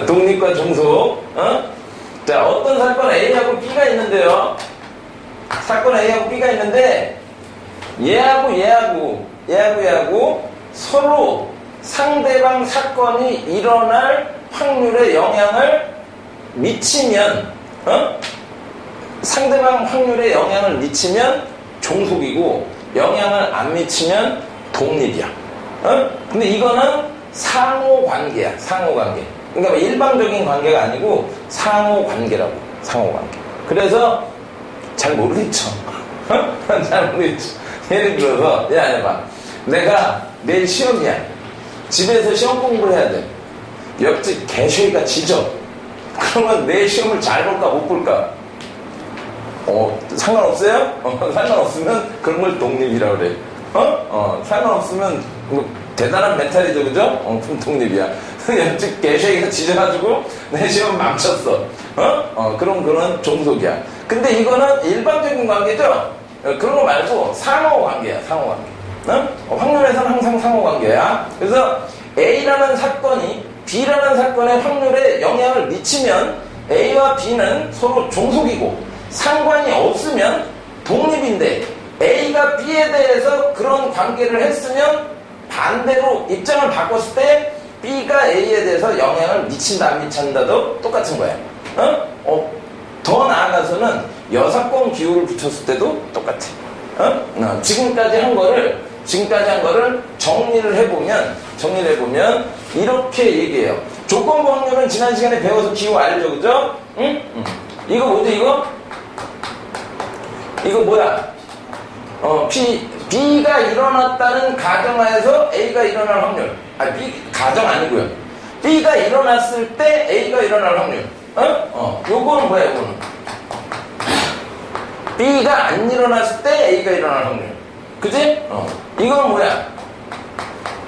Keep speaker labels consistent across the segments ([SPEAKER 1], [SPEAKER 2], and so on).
[SPEAKER 1] 독립과 종속. 자, 어떤 사건 A하고 B가 있는데요. 사건 A하고 B가 있는데 얘하고 서로 상대방 사건이 일어날 확률에 영향을 미치면 상대방 확률에 영향을 미치면 종속이고 영향을 안 미치면 독립이야. 근데 이거는 상호관계야. 상호관계. 그러니까 일방적인 관계가 아니고 상호관계라고. 상호관계. 그래서 잘 모르겠죠. 잘 모르겠죠. 예를 들어서 야, 내가 내일 시험이야. 집에서 시험 공부를 해야 돼. 옆집 개쉐이가 지져. 그러면 내 시험을 잘 볼까 못 볼까? 상관없어요? 상관없으면 그런 걸 독립이라고 그래. 상관없으면 대단한 멘탈이죠, 그죠? 그럼 독립이야. 옆집 개쉐이가 지져가지고 내 시험 망쳤어. 그럼 그건 종속이야. 근데 이거는 일반적인 관계죠? 그런 거 말고 상호관계야, 상호관계. 확률에서는 항상 상호관계야. 그래서 A라는 사건이 B라는 사건의 확률에 영향을 미치면 A와 B는 서로 종속이고 상관이 없으면 독립인데 A가 B에 대해서 그런 관계를 했으면 반대로 입장을 바꿨을 때 B가 A에 대해서 영향을 미친다 안 미친다도 똑같은 거야. 더 나아가서는 여사건 기호를 붙였을 때도 똑같아. 지금까지 한 거를 정리를 해보면 이렇게 얘기해요. 조건부 확률은 지난 시간에 배워서 기호 알죠, 그죠? 이거 뭐지, 이거? 이거 뭐야? B가 일어났다는 가정하에서 A가 일어날 확률. B 가정 아니고요. B가 일어났을 때 A가 일어날 확률. 요거는 뭐야, 요거는? B가 안 일어났을 때 A가 일어날 확률. 그지? 이건 뭐야?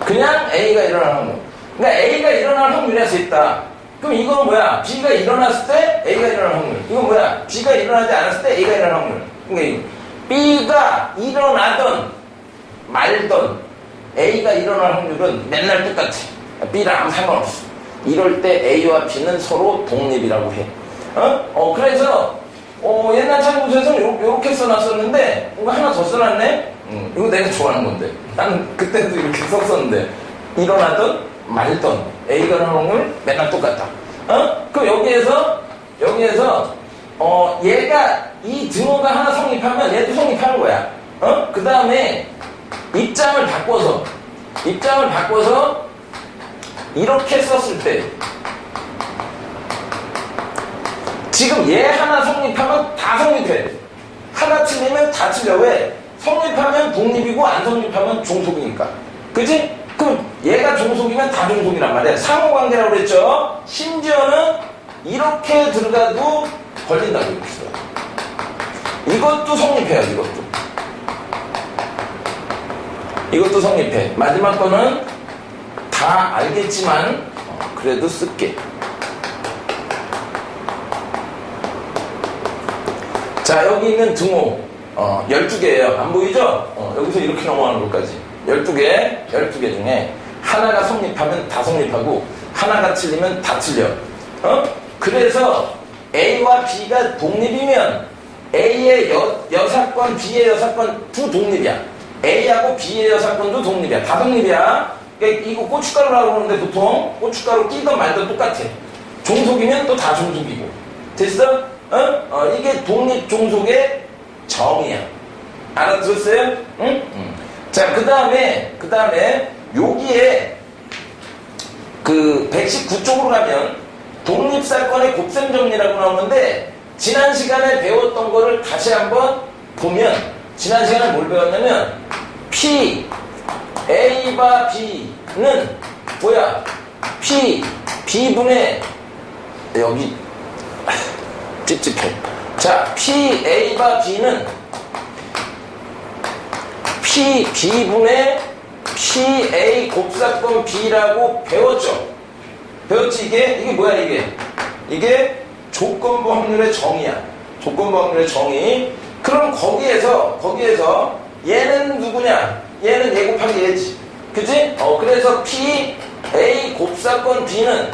[SPEAKER 1] 그냥 A가 일어날 확률. 그러니까 A가 일어날 확률이 수 있다. 그럼 이건 뭐야? B가 일어났을 때 A가 일어날 확률. 이건 뭐야? B가 일어나지 않았을 때 A가 일어날 확률. 그러니까 B가 일어나던 말던 A가 일어날 확률은 맨날 똑같아. B랑 아무 상관없어. 이럴 때 A와 B는 서로 독립이라고 해. 그래서 옛날 참고서에서는 요렇게 써놨었는데 이거 하나 더 써놨네? 이거 내가 좋아하는 건데. 나는 그때도 이렇게 썼었는데 일어나던 말던 A가 일어날 확률 맨날 똑같다. 그럼 여기에서 얘가 이 등호가 하나 성립하면 얘도 성립하는 거야. 그 다음에 입장을 바꿔서 이렇게 썼을 때 지금 얘 하나 성립하면 다 성립해. 하나 틀리면 다 틀려. 왜? 성립하면 독립이고 안 성립하면 종속이니까. 그치? 그럼 얘가 종속이면 다 종속이란 말이야. 상호관계라고 그랬죠? 심지어는 이렇게 들어가도 걸린다고 그랬어요. 이것도 성립해요. 이것도 성립해. 마지막 거는 다 알겠지만 그래도 쓸게. 자, 여기 있는 등호 12개예요. 안 보이죠? 여기서 이렇게 넘어가는 것까지 12개 중에 하나가 성립하면 다 성립하고 하나가 틀리면 다 틀려. 그래서 A와 B가 독립이면 A의 여사건, B의 여사건 두 독립이야. A하고 B의 여사건도 독립이야. 다 독립이야. 그러니까 이거 고춧가루라고 그러는데 보통 고춧가루 끼든 말든 똑같아. 종속이면 또 다 종속이고. 됐어? 이게 독립 종속의 정의야. 알아들었어요? 응? 자, 그 다음에 여기에 그 119쪽으로 가면 독립사건의 곱셈정리라고 나오는데 지난 시간에 배웠던 거를 다시 한번 보면 지난 시간에 뭘 배웠냐면 P, A와 B는 뭐야? P, B분의 여기 찝찝해. 자, P, A와 B는 P, B분의 P, A 곱사건 B라고 배웠죠? 배웠지? 이게 뭐야, 이게 조건부 확률의 정의야. 조건부 확률의 정의. 그럼 거기에서 얘는 누구냐? 얘는 얘 곱하기 얘지. 그지? 그래서 P, A 곱사건 B는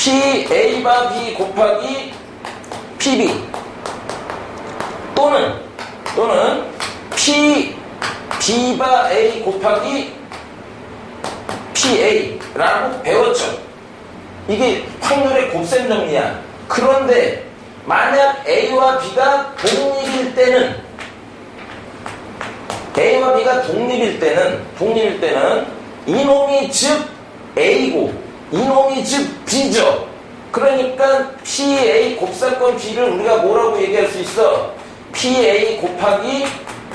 [SPEAKER 1] PA 바 B 곱하기 PB 또는 PB 바 A 곱하기 PA라고 배웠죠. 이게 확률의 곱셈 정리야. 그런데 만약 A와 B가 독립일 때는 이놈이 즉 A고 이놈이 즉 B죠. 그러니까 PA 곱사건 B를 우리가 뭐라고 얘기할 수 있어? PA 곱하기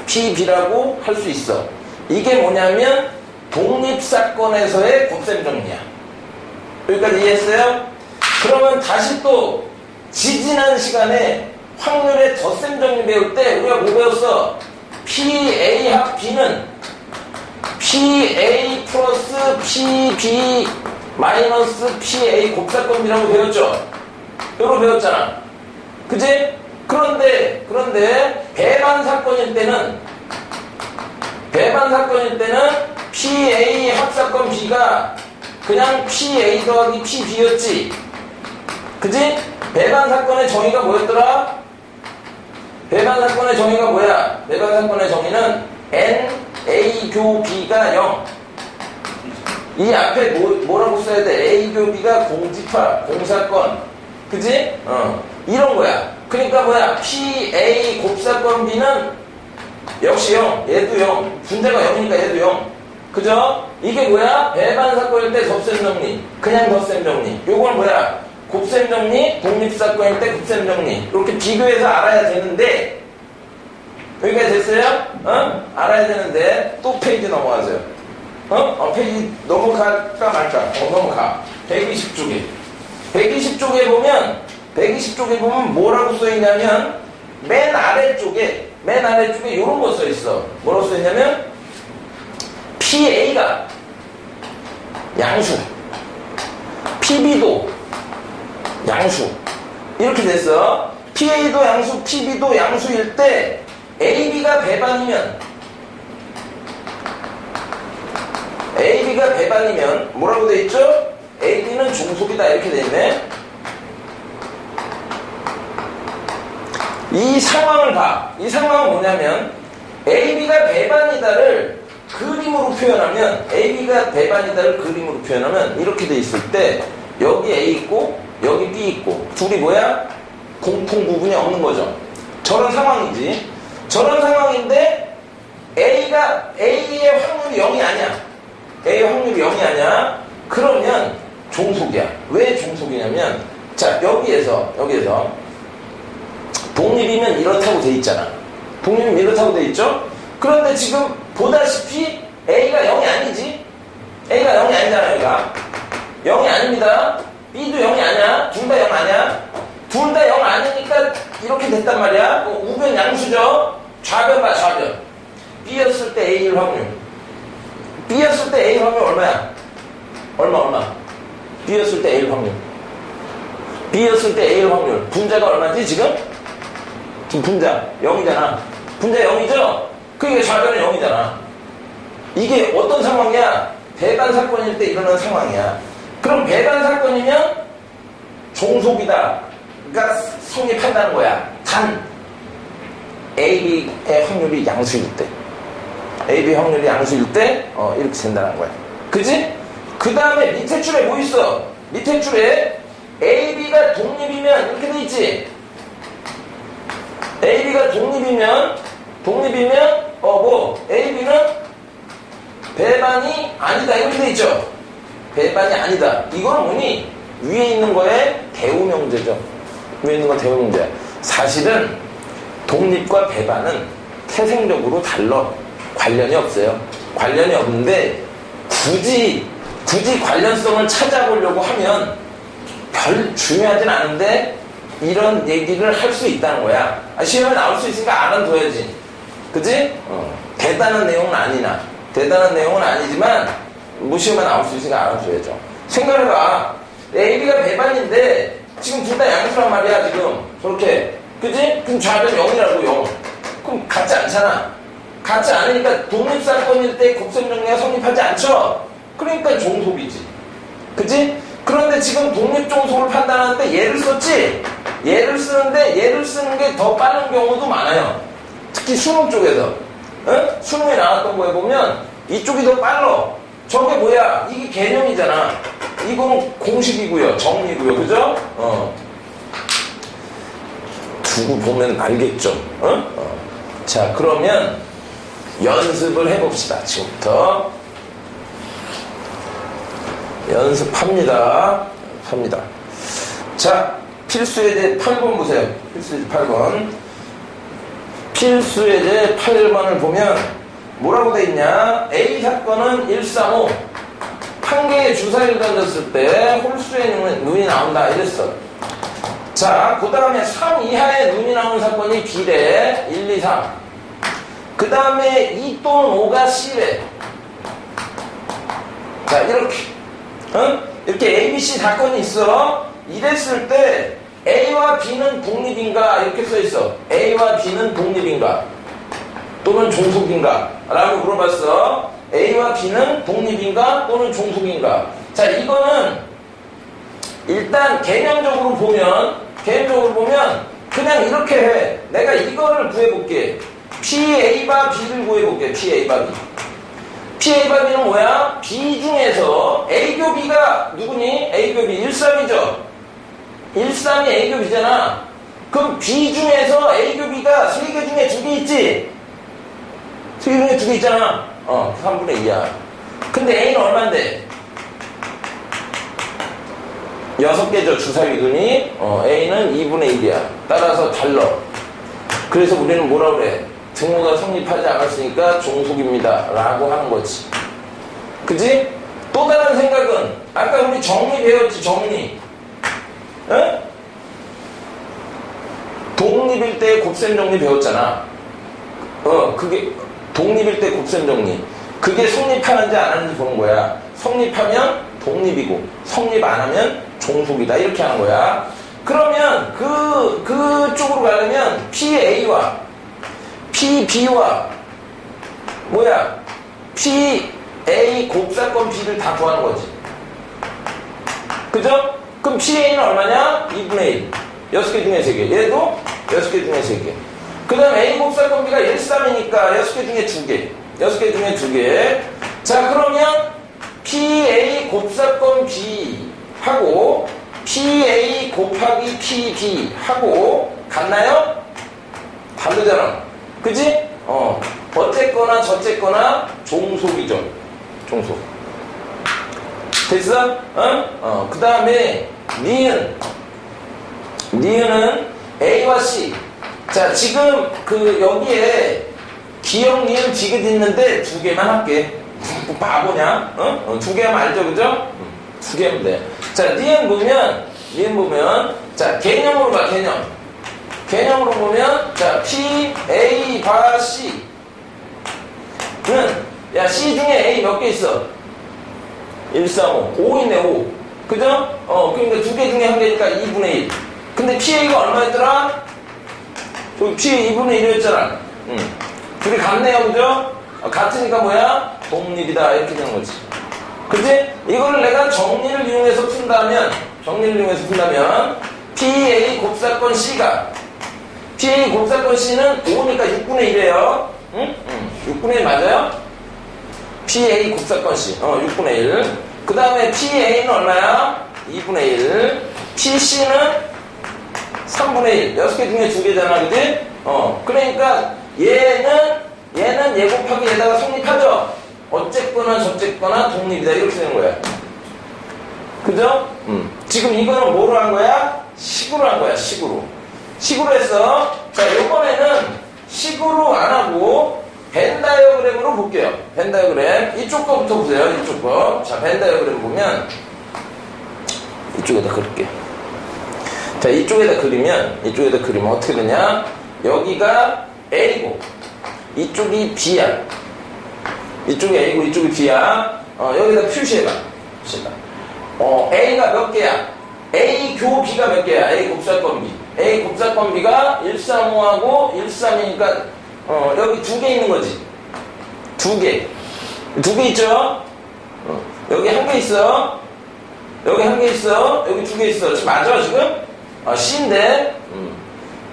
[SPEAKER 1] PB라고 할 수 있어. 이게 뭐냐면 독립사건에서의 곱셈 정리야. 여기까지 이해했어요? 그러면 다시 또 지지난 시간에 확률의 덧셈 정리 배울 때 우리가 뭐 배웠어? PA 합 B는 PA 플러스 PB 마이너스 PA 곱사건 B라고 배웠죠? 이거 배웠잖아. 그지? 그런데 배반 사건일 때는 PA 합사건 B가 그냥 PA 더하기 PB였지. 그지? 배반 사건의 정의가 뭐였더라? 배반 사건의 정의가 뭐야? 배반 사건의 정의는 N, A 교 B가 0. 이 앞에 뭐라고 써야 돼? A 교 B가 공집합, 공사건. 그지? 이런 거야. 그러니까 뭐야? PA 곱사건 B는 역시 0. 얘도 0. 분자가 0이니까 얘도 0. 그죠? 이게 뭐야? 배반 사건일 때 덧셈 정리. 그냥 덧셈 정리. 요건 뭐야? 곱셈 정리, 독립사건일 때 곱셈 정리. 이렇게 비교해서 알아야 되는데, 여기까지 됐어요? 알아야 되는데, 또 페이지 넘어가세요. 페이지 넘어갈까 말까? 넘어가. 120쪽에. 120쪽에 보면 뭐라고 써있냐면, 맨 아래쪽에 이런 거 써있어. 뭐라고 써있냐면, PA가 양수, PB도 양수. 이렇게 됐어. PA도 양수, PB도 양수일 때 AB가 배반이면 뭐라고 돼 있죠? AB는 중속이다 이렇게 돼 있네. 이 상황을 봐. 이 상황은 뭐냐면 AB가 배반이다를 그림으로 표현하면 이렇게 돼 있을 때 여기 A 있고 여기 B 있고 둘이 뭐야? 공통 부분이 없는 거죠. 저런 상황이지. 저런 상황인데 A의 확률이 0이 아니야. A의 확률이 0이 아니야. 그러면 종속이야. 왜 종속이냐면 자 여기에서 독립이면 이렇다고 돼 있잖아. 독립이면 이렇다고 돼 있죠? 그런데 지금 보다시피 A가 0이 아니지? A가 0이 아니잖아, 여기가. 0이 아닙니다. B도 0이 아니야. 둘 다 0 아니야. 둘 다 0 아니니까 이렇게 됐단 말이야. 우변 양수죠? 좌변 봐, 좌변. B였을 때 A일 확률. B였을 때 A일 확률 얼마야? 얼마? B였을 때 A일 확률. B였을 때 A일 확률. 분자가 얼마지, 지금? 지금 분자 0이잖아. 분자 0이죠? 그러니까 좌변은 0이잖아. 이게 어떤 상황이야? 배반 사건일 때 일어나는 상황이야. 그럼 배반 사건이면 종속이다. 그러니까 성립한다는 거야. 단 AB의 확률이 양수일 때. AB 확률이 양수일 때 이렇게 된다는 거야. 그지? 그 다음에 밑에 줄에 뭐 있어? 밑에 줄에 AB가 독립이면 이렇게 돼 있지? AB가 독립이면 AB는 배반이 아니다 이렇게 돼 있죠? 배반이 아니다. 이건 뭐니? 위에 있는 거에 대우명제죠. 위에 있는 건 대우명제야. 사실은 독립과 배반은 태생적으로 달라. 관련이 없어요. 관련이 없는데 굳이 관련성을 찾아보려고 하면 별 중요하진 않은데 이런 얘기를 할 수 있다는 거야. 시험에 나올 수 있으니까 알아둬야지. 그지? 대단한 내용은 아니지만 시험에 나올 수 있으니까 알아둬야죠. 생각해봐. AB가 배반인데 지금 둘 다 양수란 말이야 지금. 저렇게. 그지? 그럼 좌변 0이라고 0. 그럼 같지 않잖아. 같지 않으니까 독립사건일 때 곱셈 정리가 성립하지 않죠? 그러니까 종속이지. 그지? 그런데 지금 독립종속을 판단하는데 얘를 썼지? 얘를 쓰는데 얘를 쓰는 게 더 빠른 경우도 많아요. 특히 수능 쪽에서. 수능에 나왔던 거에 보면 이쪽이 더 빨라. 저게 뭐야? 이게 개념이잖아. 이거는 공식이고요. 정리고요. 그죠? 두고 보면 알겠죠? 자, 그러면 연습을 해봅시다. 지금부터. 연습합니다. 자, 필수예제 8번 보세요. 필수예제 8번. 필수예제 8번을 보면 뭐라고 돼 있냐? A 사건은 135. 한 개의 주사위를 던졌을 때 홀수의 눈이 나온다. 이랬어. 자, 그 다음에 3 이하의 눈이 나오는 사건이 B래. 1, 2, 3. 그 다음에 2 또는 5가 C래. 자, 이렇게 A, B, C 사건이 있어. 이랬을 때 A와 B는 독립인가? 이렇게 써있어. A와 B는 독립인가? 또는 종속인가? 라고 물어봤어. A와 B는 독립인가? 또는 종속인가? 자, 이거는 일단 개념적으로 보면 그냥 이렇게 해. 내가 이거를 구해볼게. PA바 B를 구해볼게. PA바 B. PA바 B는 뭐야? B 중에서 A교비가 누구니? A교비 13이죠? 13이 A교비잖아. 그럼 B 중에서 A교비가 3개 중에 2개 있지? 3개 중에 2개 있잖아. 3분의 2야. 근데 A는 얼만데? 6개죠, 주사위 눈이. A는 2분의 1이야. 따라서 달러. 그래서 우리는 뭐라 그래? 등호가 성립하지 않았으니까 종속입니다. 라고 하는 거지. 그지? 또 다른 생각은, 아까 우리 정리 배웠지, 정리. 에? 독립일 때 곱셈 정리 배웠잖아. 그게, 독립일 때 곱셈 정리. 그게 성립하는지 안 하는지 보는 거야. 성립하면 독립이고, 성립 안 하면 종속이다. 이렇게 하는 거야. 그러면, 그쪽으로 가려면, PA와, PB와, PA 곱사건 B를 다 구하는 거지. 그죠? 그럼 PA는 얼마냐? 2분의 1. 6개 중에 3개. 얘도 6개 중에 3개. 그 다음 A 곱사건 B가 13이니까 6개 중에 2개. 6개 중에 2개. 자, 그러면 PA 곱사건 B 하고 PA 곱하기 PB 하고 같나요? 다르잖아. 그지? 어쨌거나 저쨌거나 종속이죠. 종속. 됐어? 그 다음에 니은은 A와 C. 자, 지금 여기에 기역, 니은, 지긋 있는데 2개만 할게. 바보냐? 2개 하면 알죠, 그죠? 2개 하면 돼. 자, 니은 보면, 자, 개념으로 봐, 개념으로 보면, 자, P, A, 바, C. 야, C 중에 A 몇 개 있어? 1, 3, 5 있네, 5. 그죠? 그러니까 2개 중에 1개니까 2분의 1. 근데 PA가 얼마였더라? PA 2분의 1이었잖아. 둘이 같네요, 그죠? 같으니까 뭐야? 독립이다. 이렇게 되는 거지. 그지? 이거를 내가 정리를 이용해서 푼다면, PA 곱사건 C가, PA 곱사건 C는 5니까 6분의 1이에요. 6분의 1 맞아요? PA 곱사건 C. 6분의 1. 그 다음에 PA는 얼마야? 2분의 1. PC는 3분의 1. 6개 중에 2개잖아, 그지? 그러니까 얘는 얘 곱하기 얘다가 성립하죠? 어쨌거나 저쨌거나 독립이다. 이렇게 되는 거야. 그죠? 지금 이거는 뭐로 한 거야? 식으로 한 거야, 식으로. 식으로 했어. 자, 요번에는 식으로 안 하고 벤 다이어그램으로 볼게요. 벤 다이어그램. 이쪽 거부터 보세요. 이쪽 거. 자, 벤 다이어그램 보면 이쪽에다 그릴게. 자, 이쪽에다 그리면 어떻게 되냐? 여기가 A고 이쪽이 B야. 이쪽이 A고 이쪽이 B야. 여기다 표시해봐. A가 몇 개야? A 교 B가 몇 개야? A 곱사건 B. A 곱사건 B가 135하고 13이니까 여기 2개 있는 거지. 2개. 2개 있죠? 여기 1개 있어. 여기 한 개 있어. 여기 두 개 있어. 지금 맞아, 지금? C인데,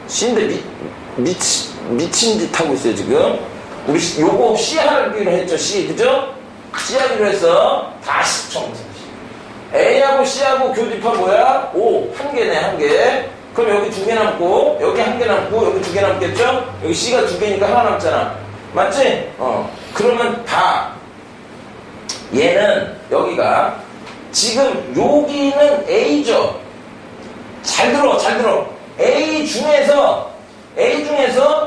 [SPEAKER 1] C인데 미친 짓 하고 있어요, 지금. 우리 요거 C 하기로 했죠, C. 그죠? C 하기로 했어. 다시 정사. A하고 C하고 교집합 뭐야? 5. 한 개네, 한 개. 그럼 여기 두 개 남고, 여기 한 개 남고, 여기 두 개 남겠죠? 여기 C가 두 개니까 하나 남잖아. 맞지? 그러면 봐. 얘는, 여기가, 지금 여기는 A죠? 잘 들어. A 중에서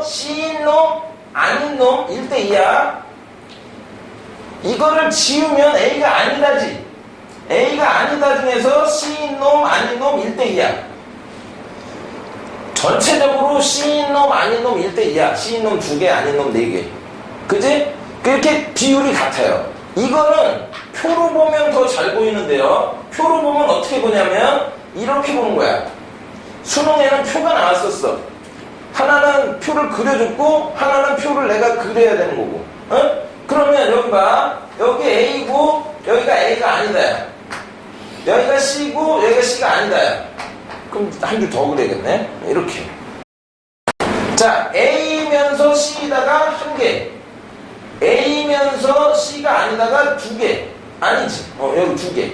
[SPEAKER 1] C인 놈, 아닌 놈 1대2야. 이거를 지우면 A가 아니다지. A가 아니다 중에서 C인 놈, 아닌 놈 1대2야. 전체적으로 C인 놈, 아닌 놈 1대2야. C인 놈 2개, 아닌 놈 4개. 그지? 그렇게 비율이 같아요. 이거는 표로 보면 더 잘 보이는데요. 표로 보면 어떻게 보냐면 이렇게 보는 거야. 수능에는 표가 나왔었어. 하나는 표를 그려줬고 하나는 표를 내가 그려야 되는 거고. 그러면 여기 봐. 여기 A고 여기가 A가 아니다. 여기가 C고 여기가 C가 아니다. 그럼 한 줄 더 그려야겠네. 이렇게. 자, A면서 C다가 한 개. A면서 C가 아니다가 두 개. 아니지. 여기 두 개.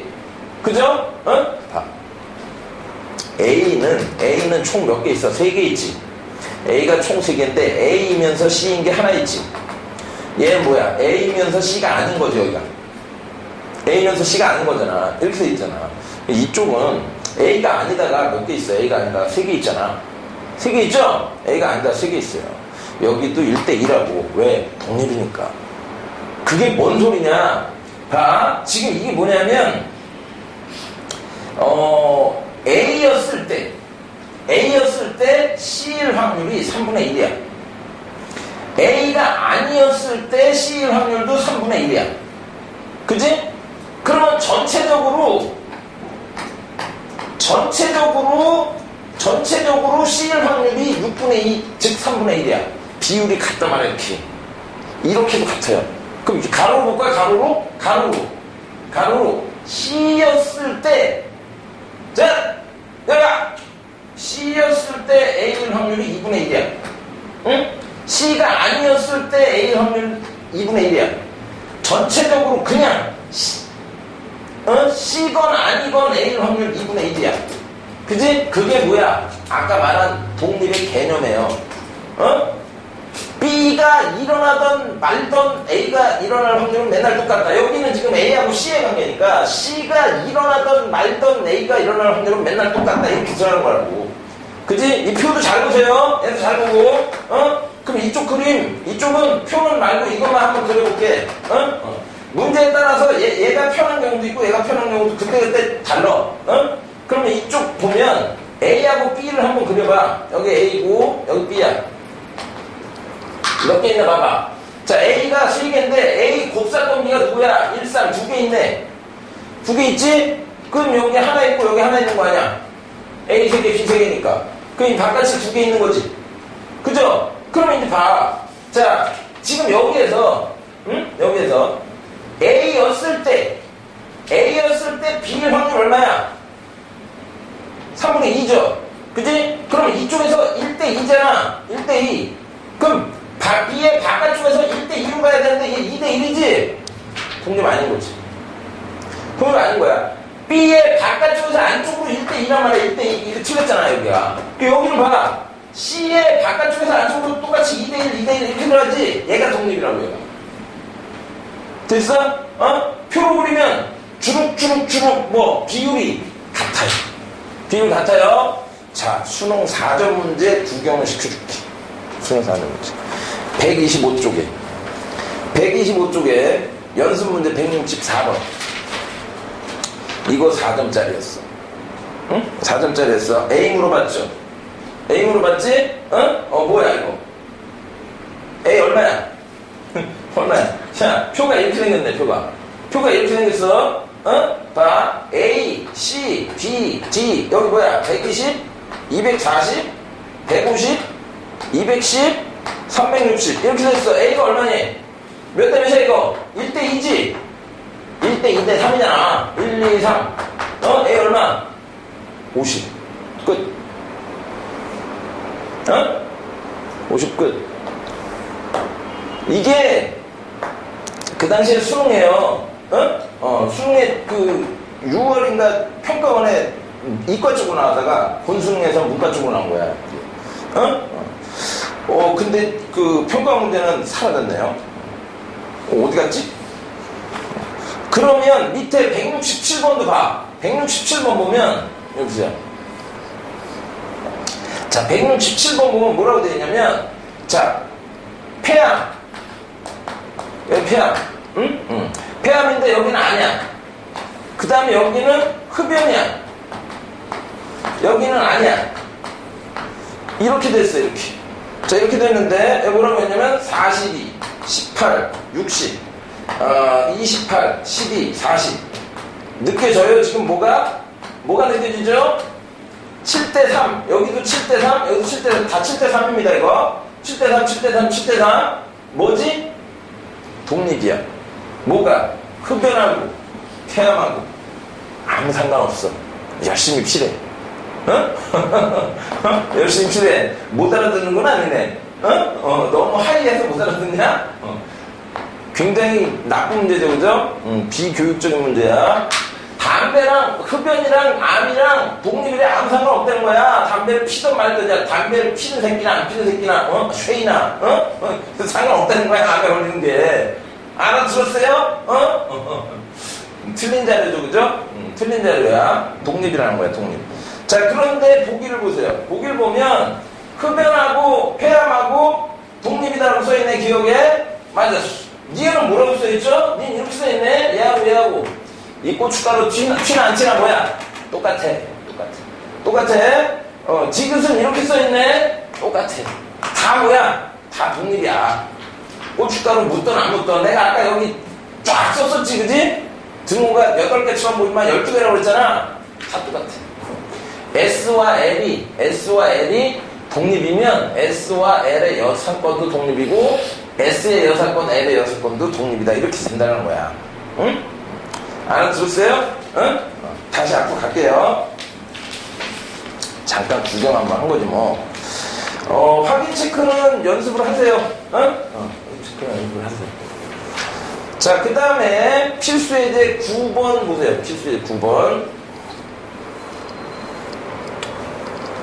[SPEAKER 1] 그죠? 봐. A는 총 몇 개 있어? 3개 있지. A가 총 3개인데 A면서 C인 게 하나 있지. 얘는 뭐야? A면서 C가 아닌 거죠, 여기가. A면서 C가 아닌 거잖아. 이렇게 돼 있잖아. 이쪽은 A가 아니다가 몇 개 있어? A가 아니다가 3개 있잖아. 3개 있죠? A가 아니다 3개 있어요. 여기도 1대2라고. 왜? 독립이니까. 그게 뭔 소리냐? 봐. 지금 이게 뭐냐면 A였을 때 C일 확률이 3분의 1이야. A가 아니었을 때 C일 확률도 3분의 1이야. 그지? 그러면 전체적으로 C일 확률이 6분의 2, 즉 3분의 1이야. 비율이 같단 말이야, 이렇게. 이렇게도 같아요. 그럼 이렇게 가로로 볼까요? 가로로. C였을 때, 자, 내가 C였을 때 A일 확률이 2분의 1이야. 응? C가 아니었을 때 A일 확률 2분의 1이야. 전체적으로 그냥 C건 아니건 A일 확률 2분의 1이야. 그지? 그게 뭐야? 아까 말한 독립의 개념이에요. B가 일어나던 말던 A가 일어날 확률은 맨날 똑같다. 여기는 지금 A하고 C의 관계니까 C가 일어나던 말던 A가 일어날 확률은 맨날 똑같다. 이렇게 들어가는 거라고. 그지? 이 표도 잘 보세요. 얘도 잘 보고. 그럼 이쪽 그림, 이쪽은 표는 말고 이것만 한번 그려볼게. 문제에 따라서 얘가 편한 경우도 있고 얘가 편한 경우도 그때 달라. 그러면 이쪽 보면 A하고 B를 한번 그려봐. 여기 A고 여기 B야. 몇 개 있나 봐봐. 자, A가 3개인데 A 곱사동기가 누구야? 1, 3, 2개 있네. 2개 있지? 그럼 여기 하나 있고 여기 하나 있는 거 아니야? A 3개, B 3개니까. 그럼 바깥이 2개 있는 거지. 그죠? 그러면 이제 봐. 자, 지금 여기에서 A였을 때 B일 확률 얼마야? 3분의 2죠? 그지? 그럼 이쪽에서 1대2잖아. 1대2. 그럼 B의 바깥쪽에서 1대2로 가야 되는데 이게 2대1이지? 독립 아닌 거지. 독립 아닌 거야. B의 바깥쪽에서 안쪽으로 1대2란 말이야. 1대2. 이거 틀렸잖아, 여기가. 여기를 봐. C의 바깥쪽에서 안쪽으로 똑같이 2대1 이렇게 들어가지? 얘가 독립이라고, 얘가. 됐어? 표로 그리면 주룩주룩 비율이 같아요. 비율 같아요. 자, 수능 4점 문제 구경을 시켜줄게. 수능 4점 문제. 125쪽에 연습 문제 164번. 이거 4점짜리였어. 응? 4점짜리였어. A 물어봤죠? A 물어봤지? 뭐야 이거? A 얼마야? 얼마야? 자, 표가 이렇게 생겼네, 표가 이렇게 생겼어. 봐. A, C, B, D. 여기 뭐야? 120, 240, 150, 210, 360. 이렇게 됐어. A가 얼마니? 몇 대 몇이야, 이거? 1대2지? 1대2대 3이잖아. 1, 2, 3. A 얼마? 50. 끝. 50 끝. 이게 그 당시에 수능이에요. 수능에 그 6월인가 평가원에 이과 쪽으로 나왔다가 본수능에서 문과 쪽으로 나온 거야. 근데 그 평가 문제는 사라졌네요. 어디 갔지? 그러면 밑에 167번도 봐. 167번 보면, 여기서요. 자, 167번 보면 뭐라고 되어 있냐면, 자, 폐암. 여기 폐암. 응? 폐암인데 여기는 아니야. 그 다음에 여기는 흡연이야. 여기는 아니야. 이렇게 됐어요, 이렇게. 자, 이렇게 됐는데, 여기 뭐라고 했냐면, 42, 18, 60, 28, 12, 40. 느껴져요? 지금 뭐가 느껴지죠? 7대3. 여기도 7대3, 여기도 7대3. 다 7대3입니다, 이거. 7대3, 7대3, 7대3. 뭐지? 독립이야. 뭐가? 흡연하고, 폐암하고. 아무 상관없어. 열심히 필해. 열심히 필해. 못 알아듣는 건 아니네. 너무 하이해서 못 알아듣냐? 굉장히 나쁜 문제죠, 그죠? 비교육적인 문제야. 담배랑 흡연이랑 암이랑 독립이랑 아무 상관없다는 거야. 담배를 피든 말든, 담배를 피는 새끼나 안 피는 새끼나, 쉐이나, 상관없다는 거야, 암에 걸리는 게. 알아들었어요? 틀린 자료죠, 그죠? 틀린 자료야. 독립이라는 거야, 독립. 자, 그런데 보기를 보세요. 보기를 보면, 흡연하고, 폐암하고, 독립이다라고 써있네, 기억에. 맞아. 니는 뭐라고 써있죠? 니 이렇게 써있네. 얘하고. 이 고춧가루 튀나 안 튀나 뭐야? 똑같아. 지그슨 이렇게 써있네. 똑같아. 다 뭐야? 다 독립이야. 고춧가루 묻던 안 묻던. 내가 아까 여기 쫙 썼었지, 그지? 등호가 8개처럼 보이면 12개라고 그랬잖아. 다 똑같아. S와 L이 독립이면 S와 L의 여사건도 독립이고 S의 여사건, L의 여사건도 독립이다. 이렇게 된다는 거야. 응? 알아들었어요? 응? 다시 앞으로 갈게요. 잠깐 구경 한번 한 거지 뭐. 확인 체크는 연습을 하세요. 확인 체크는 연습을 하세요. 자, 그 다음에 필수예제 9번 보세요. 필수예제 9번.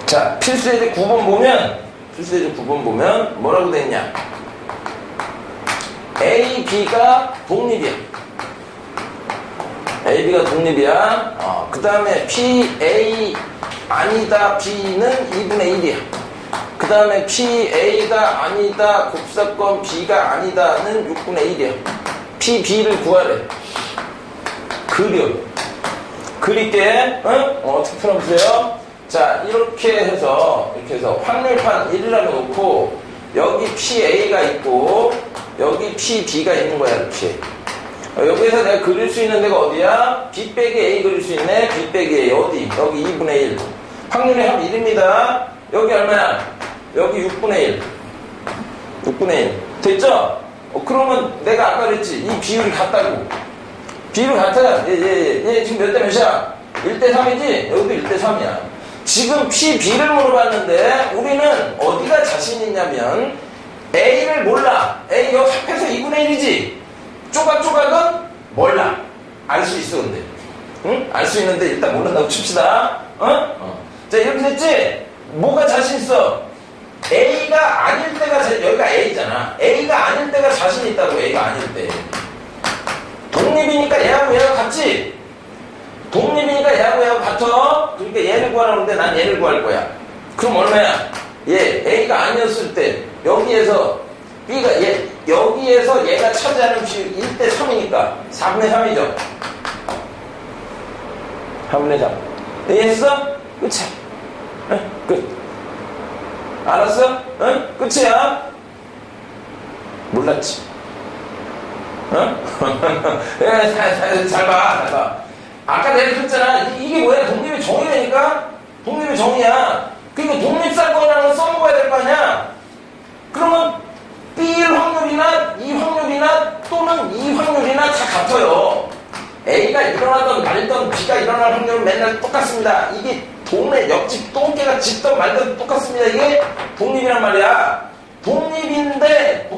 [SPEAKER 1] 자, 필수예제 9번 보면 뭐라고 돼 있냐? A, B가 독립이야. A, B가 독립이야. 그 다음에 P, A 아니다, B는 2분의 1이야. 그 다음에 P, A가 아니다, 곱사건 B가 아니다는 6분의 1이야. P, B를 구하래. 그릴게. 어떻게 풀어보세요? 자, 이렇게 해서 확률판 1이라고 놓고, 여기 PA가 있고, 여기 PB가 있는 거야, 이렇게. 여기에서 내가 그릴 수 있는 데가 어디야? B 빼기 A 그릴 수 있네? B 빼기 A. 어디? 여기 2분의 1. 확률이 한 1입니다. 여기 얼마야? 여기 6분의 1. 6분의 1. 됐죠? 그러면 내가 아까 그랬지. 이 비율이 같다고. 비율이 같아. 얘 지금 몇 대 몇이야? 1대 3이지? 여기도 1대 3이야. 지금 P, B를 물어봤는데 우리는 어디가 자신 있냐면 A를 몰라. A 여기 합해서 2분의 1이지? 조각은 몰라. 알 수 있어, 근데. 응? 알 수 있는데 일단 모른다고 칩시다. 자, 이렇게 됐지? 뭐가 자신 있어? A가 아닐 때가, 여기가 A잖아. A가 아닐 때가 자신 있다고, A가 아닐 때. 독립이니까 얘하고 같지? 독립이니까 얘하고 같아. 그러니까 얘를 구하라고 하는데 난 얘를 구할 거야. 그럼 얼마야? A가 아니었을 때, 여기에서 B가 여기에서 얘가 차지하는 비율 1대 3이니까 4분의 3이죠. 4분의 3. 이해했어? 끝이야. 끝. 알았어? 끝이야. 몰랐지? 잘 봐. 아까 내가 그랬잖아. 이게 뭐야? 독립의 정의라니까? 독립의 정의야. 그러니까 독립사건이라는 걸 써먹어야 될 거 아니야? 그러면 B일 확률이나 이 확률이나 또는 이 확률이나 다 같아요. A가 일어나던 말던 B가 일어날 확률은 맨날 똑같습니다. 이게 동네 옆집 똥개가 짖던 말던 똑같습니다. 이게 독립이란 말이야. 독립인데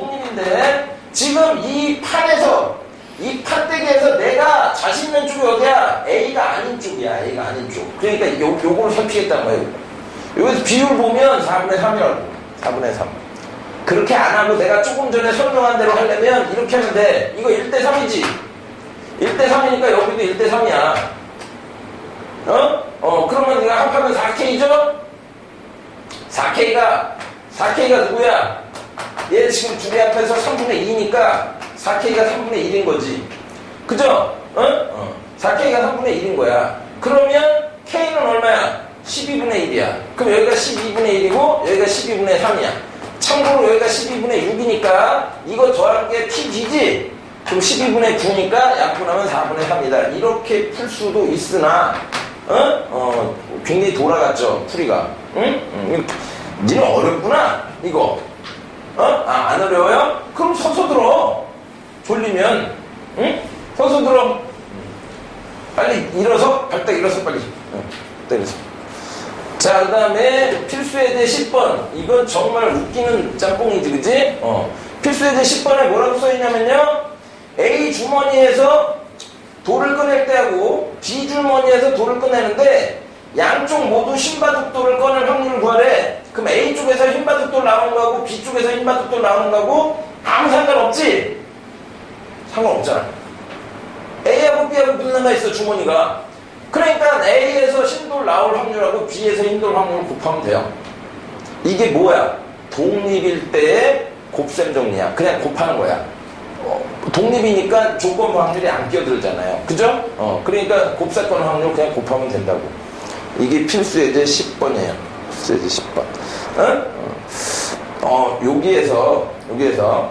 [SPEAKER 1] 지금 이 판에서 이 판때기에서 내가 자신 있는 쪽이 어디야? A가 아닌 쪽이야. A가 아닌 쪽. 그러니까 요걸 살피겠다는 거예요. 여기서 비율 보면 4분의 3이라고. 4분의 3. 그렇게 안 하고 내가 조금 전에 설명한 대로 하려면 이렇게 하면 돼. 이거 1대 3이지. 1대 3이니까 여기도 1대 3이야. 그러면 내가 합하면 4K죠? 4K가 누구야? 얘 지금 두 개 앞에서 3분의 2니까 4K가 3분의 1인 거지. 그죠? 4K가 3분의 1인 거야. 그러면 K는 얼마야? 12분의 1이야. 그럼 여기가 12분의 1이고 여기가 12분의 3이야. 참고로 여기가 12분의 6이니까 이거 더하는 게 TD지? 그럼 12분의 9니까 약분하면 4분의 3이다. 이렇게 풀 수도 있으나 굉장히 돌아갔죠, 풀이가. 응? 니는 어렵구나, 이거. 안 어려워요? 그럼 서서 들어. 졸리면. 응? 서서 들어. 빨리 일어서, 발딱 일어서, 빨리. 일어서. 자, 그 다음에 필수예제 10번. 이건 정말 웃기는 짬뽕이지, 그지? 필수예제 10번에 뭐라고 써있냐면요. A 주머니에서 돌을 꺼낼 때하고 B 주머니에서 돌을 꺼내는데 양쪽 모두 흰바둑돌을 꺼낼 확률을 구하래. 그럼 A 쪽에서 흰바둑돌 나오는 거하고 B 쪽에서 흰바둑돌 나오는 거하고 아무 상관없지? 상관없잖아. A하고 B하고 무슨 상관 있어, 주머니가. 그러니까 A에서 흰돌 나올 확률하고 B에서 흰돌 확률을 곱하면 돼요. 이게 뭐야? 독립일 때의 곱셈 정리야. 그냥 곱하는 거야. 독립이니까 조건 확률이 안 끼어들잖아요. 그죠? 그러니까 곱사건 확률 그냥 곱하면 된다고. 이게 필수예제 10번이에요. 필수예제 10번. 여기에서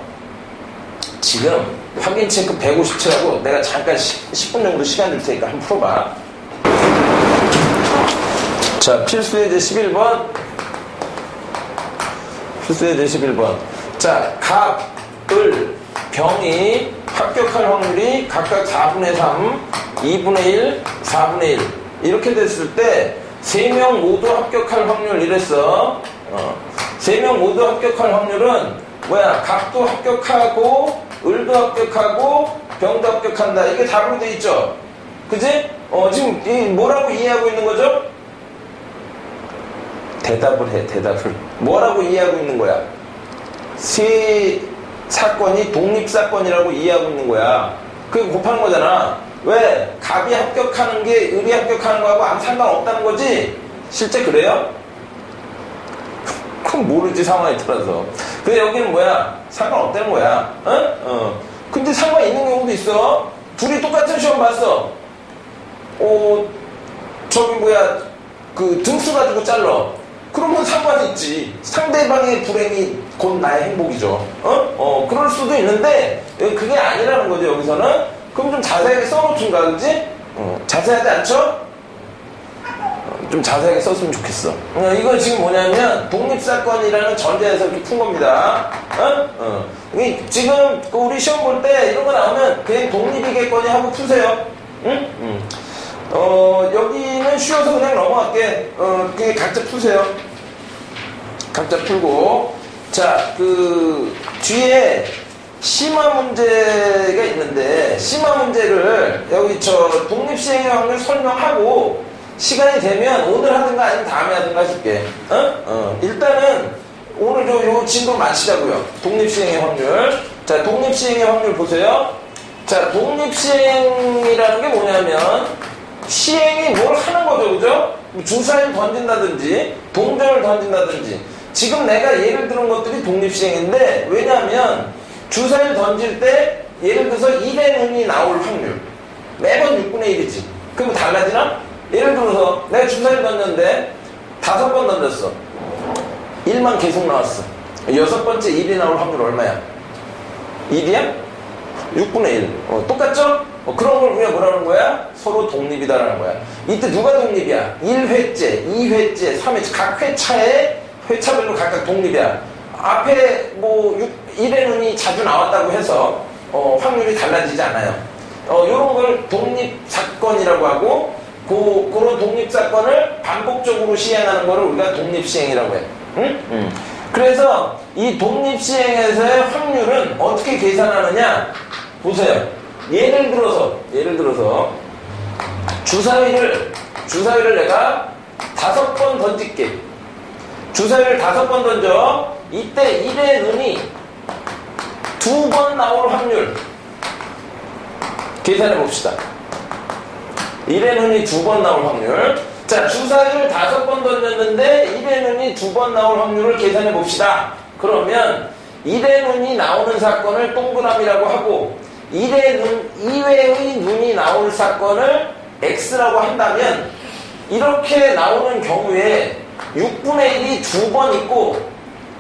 [SPEAKER 1] 지금 확인 체크 157하고 내가 잠깐 10분 정도 시간 줄 테니까 한번 풀어봐. 자, 필수예제 11번. 필수예제 11번. 자, 갑을 병이 합격할 확률이 각각 4분의 3, 2분의 1, 4분의 1 이렇게 됐을 때 3명 모두 합격할 확률 이랬어. 3명 모두 합격할 확률은 뭐야? 갑도 합격하고 을도 합격하고 병도 합격한다. 이게 답으로 돼 있죠? 그지? 지금 뭐라고 이해하고 있는 거죠? 대답을 해. 뭐라고 이해하고 있는 거야? 사건이 독립사건이라고 이해하고 있는 거야. 그게 곱하는 거잖아. 왜? 갑이 합격하는 게 을이 합격하는 거하고 아무 상관없다는 거지? 실제 그래요? 그럼 모르지, 상황에 따라서. 근데 여기는 뭐야? 상관없다는 거야. 근데 상관 있는 경우도 있어. 둘이 똑같은 시험 봤어. 그 등수 가지고 잘라. 그러면 상관이 있지. 상대방의 불행이 곧 나의 행복이죠. 그럴 수도 있는데 그게 아니라는 거죠, 여기서는. 그럼 좀 자세하게 써놓든가, 그지? 자세하지 않죠? 좀 자세하게 썼으면 좋겠어. 이건 지금 뭐냐면 독립사건이라는 전제에서 이렇게 푼 겁니다. 지금 우리 시험 볼 때 이런 거 나오면 그냥 독립이겠거니 하고 푸세요. 여기는 쉬워서 그냥 넘어갈게. 그게 각자 푸세요. 각자 풀고. 자, 그 뒤에 심화 문제가 있는데 심화 문제를 여기 독립시행의 확률 설명하고 시간이 되면 오늘 하든가 아니면 다음에 하든가 해줄게. 일단은 오늘 요 진도 마치자고요. 독립시행의 확률. 자, 독립시행의 확률 보세요. 자, 독립시행이라는 게 뭐냐면 시행이 뭘 하는 거죠, 그죠? 주사위를 던진다든지 동전을 던진다든지. 지금 내가 예를 들은 것들이 독립시행인데 왜냐하면 주사위를 던질 때 예를 들어서 1의 운이 나올 확률 매번 6분의 1이지. 그럼 달라지나? 예를 들어서 내가 주사위를 던졌는데 5번 던졌어. 1만 계속 나왔어. 6번째 1이 나올 확률 얼마야? 1이야? 6분의 1. 똑같죠? 그런 걸 우리가 뭐라는 거야? 서로 독립이다라는 거야. 이때 누가 독립이야? 1회째, 2회째, 3회째 각 회차에 회차별로 각각 독립이야. 앞에 1의 운이 자주 나왔다고 해서 확률이 달라지지 않아요. 요런 걸 독립사건이라고 하고, 그런 독립사건을 반복적으로 시행하는 거를 우리가 독립시행이라고 해요. 응? 그래서 이 독립시행에서의 확률은 어떻게 계산하느냐? 보세요. 예를 들어서, 주사위를 내가 5번 던질게. 주사위를 5번 던져. 이때 1의 눈이 2번 나올 확률. 계산해 봅시다. 1의 눈이 2번 나올 확률. 자, 주사위를 5번 던졌는데 1의 눈이 2번 나올 확률을 계산해 봅시다. 그러면 1의 눈이 나오는 사건을 동그라미라고 하고 1의 눈 이외의 눈이 나올 사건을 X라고 한다면 이렇게 나오는 경우에 6분의 1이 2번 있고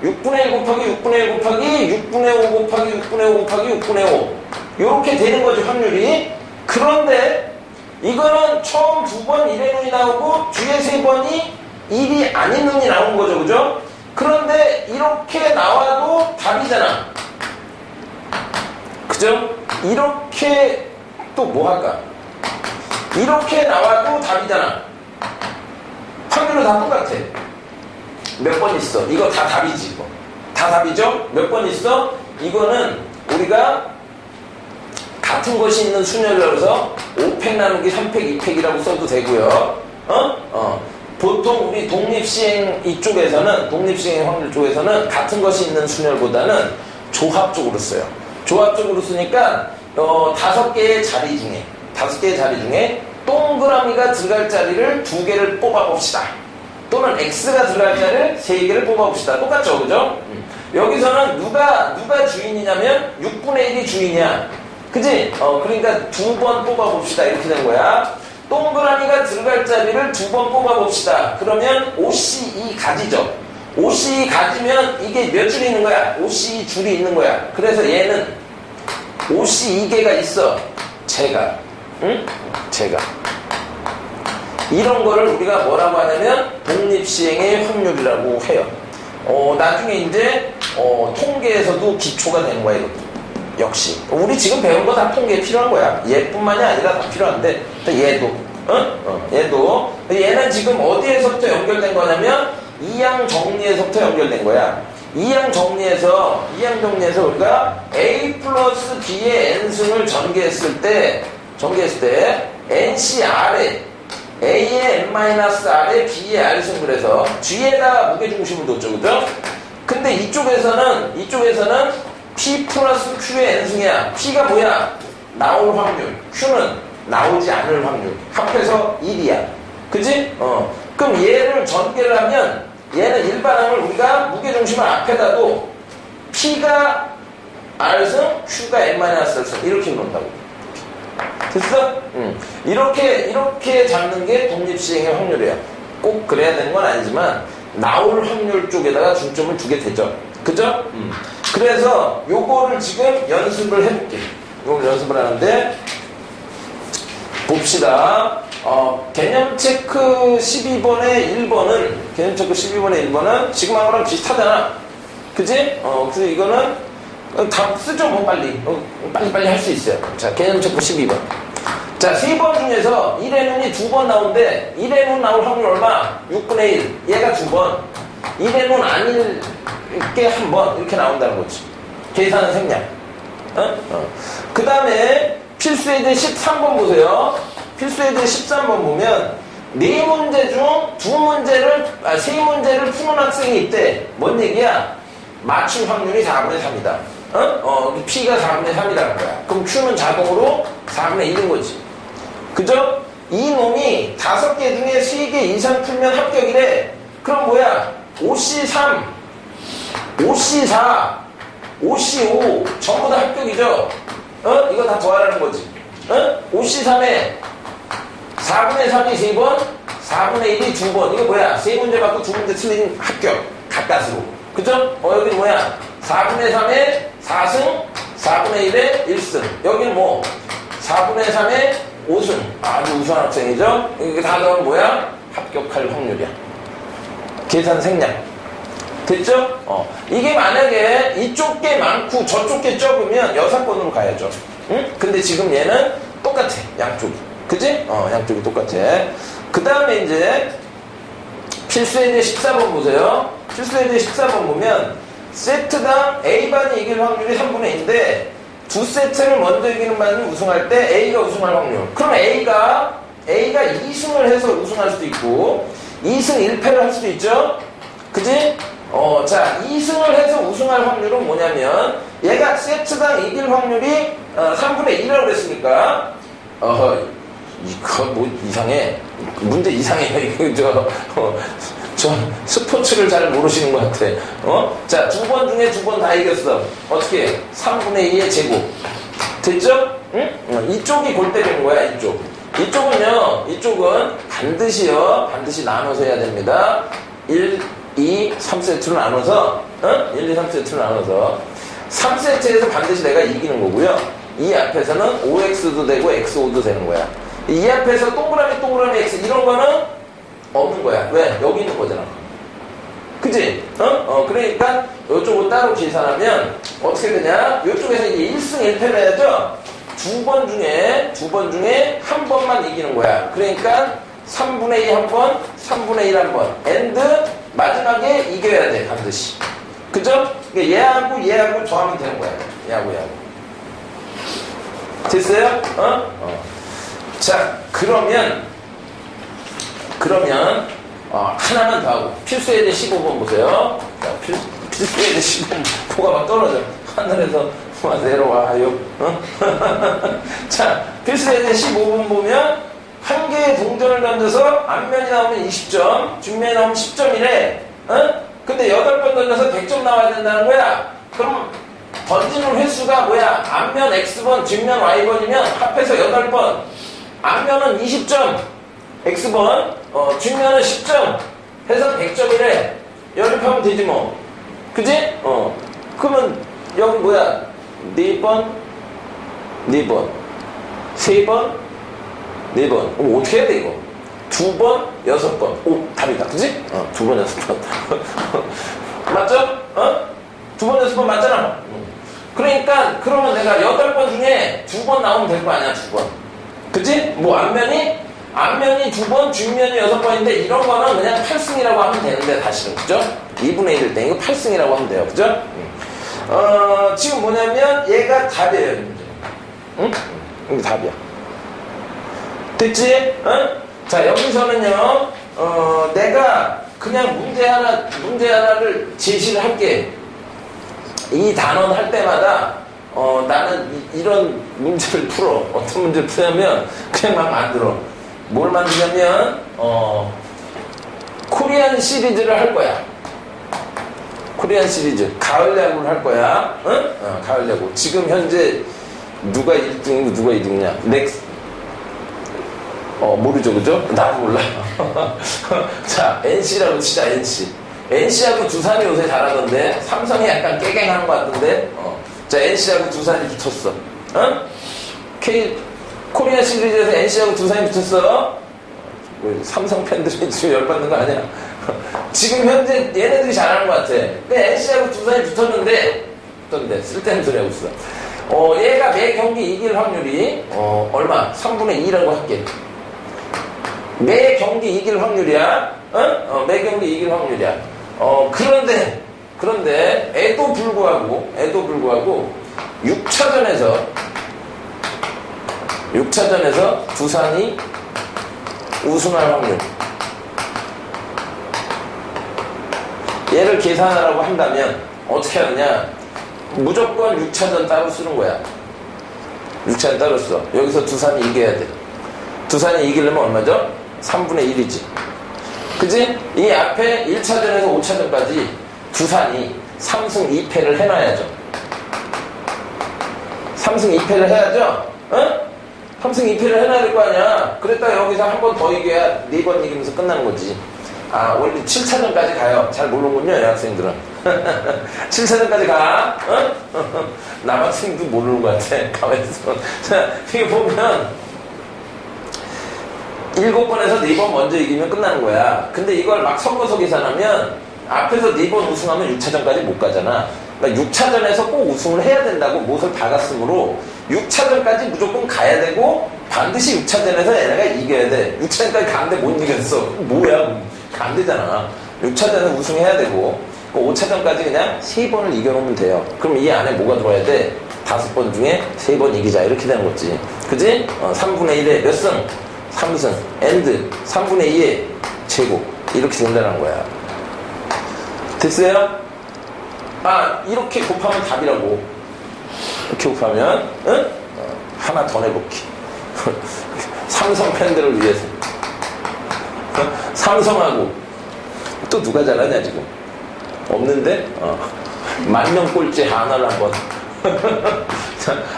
[SPEAKER 1] 6분의 1 곱하기 6분의 1 곱하기 6분의 5 곱하기 6분의 5 곱하기 6분의 5 이렇게 되는 거죠, 확률이. 그런데 이거는 처음 2번 1의 눈이 나오고 뒤에 3번이 1이 아닌 눈이 나온 거죠, 그죠? 그런데 이렇게 나와도 답이잖아, 그죠? 이렇게 또 뭐 할까? 이렇게 나와도 답이잖아. 확률은 다 똑같아. 몇 번 있어? 이거 다 답이지, 이거. 다 답이죠? 몇 번 있어? 이거는 우리가 같은 것이 있는 순열로서 5팩 나누기 3팩, 2팩이라고 써도 되고요. 보통 우리 독립시행 이쪽에서는, 독립시행 확률 쪽에서는 같은 것이 있는 순열보다는 조합적으로 써요. 조합적으로 쓰니까 5개의 자리 중에 동그라미가 들어갈 자리를 2개를 뽑아봅시다. 또는 X가 들어갈 자리를 3개를 뽑아봅시다. 똑같죠, 그죠? 여기서는 누가 주인이냐면 6분의 1이 주인이야. 그지? 그러니까 2번 뽑아봅시다. 이렇게 된 거야. 동그라미가 들어갈 자리를 2번 뽑아봅시다. 그러면 OC2 가지죠. OC2 가지면 이게 몇 줄이 있는 거야? OC2 줄이 있는 거야. 그래서 얘는 OC2개가 있어. 제가. 이런 거를 우리가 뭐라고 하냐면 독립시행의 확률이라고 해요. 나중에 이제 통계에서도 기초가 되는 거야, 이것도. 역시 우리 지금 배운 거 다 통계에 필요한 거야. 얘뿐만이 아니라 다 필요한데 얘도 얘는 지금 어디에서부터 연결된 거냐면 이항 정리에서부터 연결된 거야. 이항 정리에서 우리가 A 플러스 B의 n승을 전개했을 때 NCR에 A의 n-R에 B의 R승, 그래서 G에다가 무게중심을 뒀죠, 그죠? 근데 이쪽에서는 P 플러스 Q의 n승이야. P가 뭐야? 나올 확률. Q는 나오지 않을 확률. 합해서 1이야. 그지? 그럼 얘를 전개를 하면 얘는 일반항을 우리가 무게중심을 앞에다 도 P가 R승, Q가 n-R승 이렇게 놓는다고. 됐어? 이렇게 잡는 게 독립시행의 확률이야. 꼭 그래야 되는 건 아니지만 나올 확률 쪽에다가 중점을 두게 되죠. 그죠? 그래서 요거를 지금 연습을 해볼게. 요걸 연습을 하는데 봅시다. 개념 체크 12번의 1번은 지금 한 거랑 비슷하잖아. 그지? 그래서 이거는 다 쓰죠, 뭐 빨리. 빨리 할 수 있어요. 자, 개념 체크 12번. 자, 3번 중에서 1의 눈이 2번 나오는데 1의 눈 나올 확률 얼마? 6분의 1. 얘가 2번. 1의 눈 아닐 게 1번 이렇게 나온다는 거지. 계산은 생략. 그 다음에 필수의 제 13번 보세요. 필수의 제 13번 보면 4문제 중 3문제를 푸는 학생이 있대. 뭔 얘기야? 맞출 확률이 4분의 3이다. P가 4분의 3이라는 거야. 그럼 Q는 자동으로 4분의 1인 거지. 그죠? 이 놈이 5개 중에 3개 이상 풀면 합격이래. 그럼 뭐야? OC3, OC4, OC5 전부 다 합격이죠? 이거 다 더하라는 거지. OC3에 4분의 3이 3번, 4분의 1이 2번. 이거 뭐야? 3문제 받고 2문제 틀린 합격. 가까스로. 그죠? 여기는 뭐야? 4분의 3에 4승, 4분의 1에 1승. 여기는 뭐? 4분의 3에 5승. 아주 우수한 학생이죠? 이게 다 넣으면 뭐야? 합격할 확률이야. 계산 생략. 됐죠? 이게 만약에 이쪽 게 많고 저쪽 게 적으면 여사건으로 가야죠. 응? 근데 지금 얘는 똑같아. 양쪽이. 그지? 양쪽이 똑같아. 그 다음에 이제 필수의 제 14번 보세요. 필수의 제 14번 보면 세트당 A반이 이길 확률이 3분의 2인데 두 세트를 먼저 이기는 반이 우승할 때 A가 우승할 확률. 그럼 A가 2승을 해서 우승할 수도 있고 2승 1패를 할 수도 있죠. 그지? 자, 2승을 해서 우승할 확률은 뭐냐면 얘가 세트당 이길 확률이 3분의 2라고 그랬으니까 이거 뭐 이상해. 문제 이상해요. 이거 저 스포츠를 잘 모르시는 것 같아. 자, 두 번 중에 두 번 다 이겼어. 어떻게? 3분의 2의 제곱. 됐죠? 응? 이쪽이 골 때리는 거야, 이쪽. 이쪽은 반드시 나눠서 해야 됩니다. 1, 2, 3세트로 나눠서, 1, 2, 3세트로 나눠서 3세트에서 반드시 내가 이기는 거고요. 이 앞에서는 5x도 되고 x5도 되는 거야. 이 앞에서 동그라미 x 이런 거는 없는 거야. 왜? 여기 있는 거잖아. 그치? 그러니까 이쪽을 따로 계산하면 어떻게 되냐? 이쪽에서 이제 1승 1패를 해야죠. 두 번 중에 한 번만 이기는 거야. 그러니까 3분의 2 한 번, 3분의 1 한 번. 엔드 마지막에 이겨야 돼. 반드시. 그죠? 그러니까 얘하고 더하면 되는 거야. 얘하고. 됐어요? 자, 그러면 하나만 더 하고 필수에 대해 15번 보세요. 자, 필수에 대해 15번 포가 막 떨어져. 하늘에서 내려와요. 자, 필수에 대해 15번 보면 한 개의 동전을 던져서 앞면이 나오면 20점, 뒷면이 나오면 10점이래. 근데 8번 던져서 100점 나와야 된다는 거야. 그럼 던지는 횟수가 뭐야? 앞면 X번, 뒷면 Y번이면 합해서 8번. 앞면은 20점, X번, 뒷면은 10점. 해서 100점이래. 연립하면 되지 뭐. 그지? 그러면 여기 뭐야? 4번, 4번, 3번, 4번. 어떻게 해야 돼 이거? 2번, 6번. 오, 답이다. 그지? 2번, 6번. 맞죠? 2번, 6번 맞잖아. 그러니까 그러면 내가 8번 중에 2번 나오면 될 거 아니야. 2번. 그치? 뭐 앞면이 2번, 뒷면이 6번인데 이런 거는 그냥 8승이라고 하면 되는데 사실은. 그죠? 2분의 1일 때 이거 8승이라고 하면 돼요. 그죠? 지금 뭐냐면 얘가 답이에요. 응? 이게 답이야. 됐지? 자, 여기서는요 내가 그냥 문제 하나를 제시를 할게. 이 단원 할 때마다 나는 이런 문제를 풀어. 어떤 문제를 푸냐면 그냥 막 만들어. 뭘 만드냐면 코리안 시리즈를 할 거야. 코리안 시리즈 가을 야구를 할 거야. 가을 야구. 지금 현재 누가 1등이고 누가 2등이냐? 넥스. 모르죠, 그죠? 나도 몰라. 자, NC라고 치자, NC. NC하고 두산이 요새 잘하던데, 삼성이 약간 깨갱하는 것 같던데, 자, NC하고 두산이 붙었어. 코리아 시리즈에서 NC하고 두산이 붙었어. 삼성 팬들이 지금 열받는 거 아니야? 지금 현재 얘네들이 잘하는 것 같아. 근데 NC하고 두산이 붙었는데, 쓸데없는 소리 하고 있어. 얘가 매 경기 이길 확률이, 얼마? 3분의 2라고 할게. 매 경기 이길 확률이야. 매 경기 이길 확률이야. 그런데 애도 불구하고 6차전에서 두산이 우승할 확률. 얘를 계산하라고 한다면 어떻게 하느냐? 무조건 6차전 따로 쓰는 거야. 6차전 따로 써. 여기서 두산이 이겨야 돼. 두산이 이기려면 얼마죠? 3분의 1이지. 그지? 이 앞에 1차전에서 5차전까지 두산이 3승 2패를 해놔야죠. 3승 2패를 해야죠? 3승 2패를 해놔야 될 거 아니야. 그랬다가 여기서 한 번 더 이겨야 4번 이기면서 끝나는 거지. 원래 7차전까지 가요. 잘 모르는군요, 여학생들은. 7차전까지 가. 남학생도 모르는 것 같아. 가만있어. 자, 이게 보면 7번에서 4번 먼저 이기면 끝나는 거야. 근데 이걸 막 섞어서 계산하면 앞에서 4번 우승하면 6차전까지 못 가잖아. 그러니까 6차전에서 꼭 우승을 해야 된다고 못을 박았으므로 6차전까지 무조건 가야 되고 반드시 6차전에서 얘네가 이겨야 돼. 6차전까지 가는데 못 이겼어. 뭐야? 안 되잖아. 6차전은 우승해야 되고 5차전까지 그냥 3번을 이겨놓으면 돼요. 그럼 이 안에 뭐가 들어와야 돼? 5번 중에 3번 이기자 이렇게 되는 거지. 그지? 3분의 1에 몇 승? 3승. 엔드 3분의 2에 제곱 이렇게 된다는 거야. 됐어요? 아 이렇게 곱하면 답이라고. 이렇게 곱하면 응? 하나 더 내볼게. 삼성 팬들을 위해서. 삼성하고 또 누가 잘하냐 지금? 없는데? 만명 꼴찌 한화를 한번.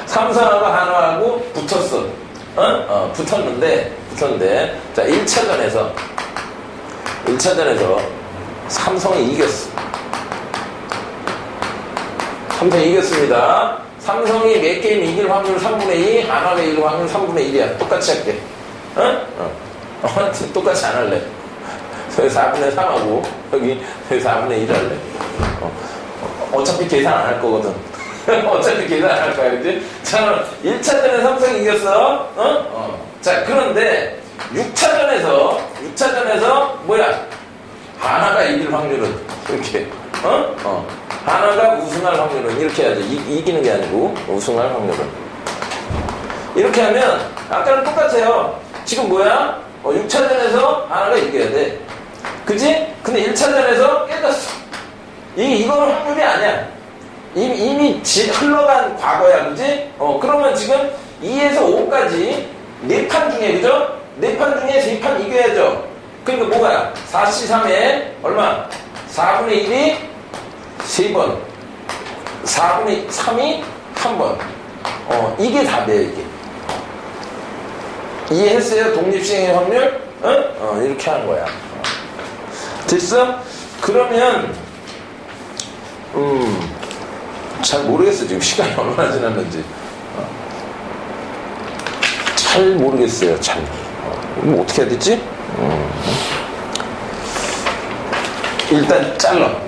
[SPEAKER 1] 삼성하고 한화하고 붙었어. 붙었는데 자 1차전에서 삼성이 이겼어. 삼성이 이겼습니다. 삼성이 몇 게임 이길 확률 3분의 2, 한화가 이길 확률 3분의 1이야. 똑같이 할게. 똑같이 안 할래. 여기 4분의 3하고 여기 4분의 1 할래. 어차피 계산 안 할 거거든. 어차피 계산 안 할 거야, 그지? 자, 1차전에 삼성이 이겼어. 자, 그런데 6차전에서 뭐야? 하나가 이길 확률은 이렇게. 하나가 우승할 확률은 이렇게 해야지. 이기는 게 아니고 우승할 확률은. 이렇게 하면 아까랑 똑같아요. 지금 뭐야? 6차전에서 하나가 이겨야 돼. 그지? 근데 1차전에서 깨졌어. 이거는 확률이 아니야. 이미 흘러간 과거야. 그지? 그러면 지금 2에서 5까지 4판 중에, 그죠? 4판 중에 3판 이겨야죠. 그러니까 뭐가? 4C3에 얼마? 4분의 1이 3번. 4분의 3이 1번. 이게 답이에요, 이게. 이해했어요? 독립시행의 확률? 이렇게 하는 거야. 됐어? 그러면, 잘 모르겠어. 지금 시간이 얼마나 지났는지. 잘 모르겠어요. 잘. 뭐 어떻게 해야 되지? 일단 잘라.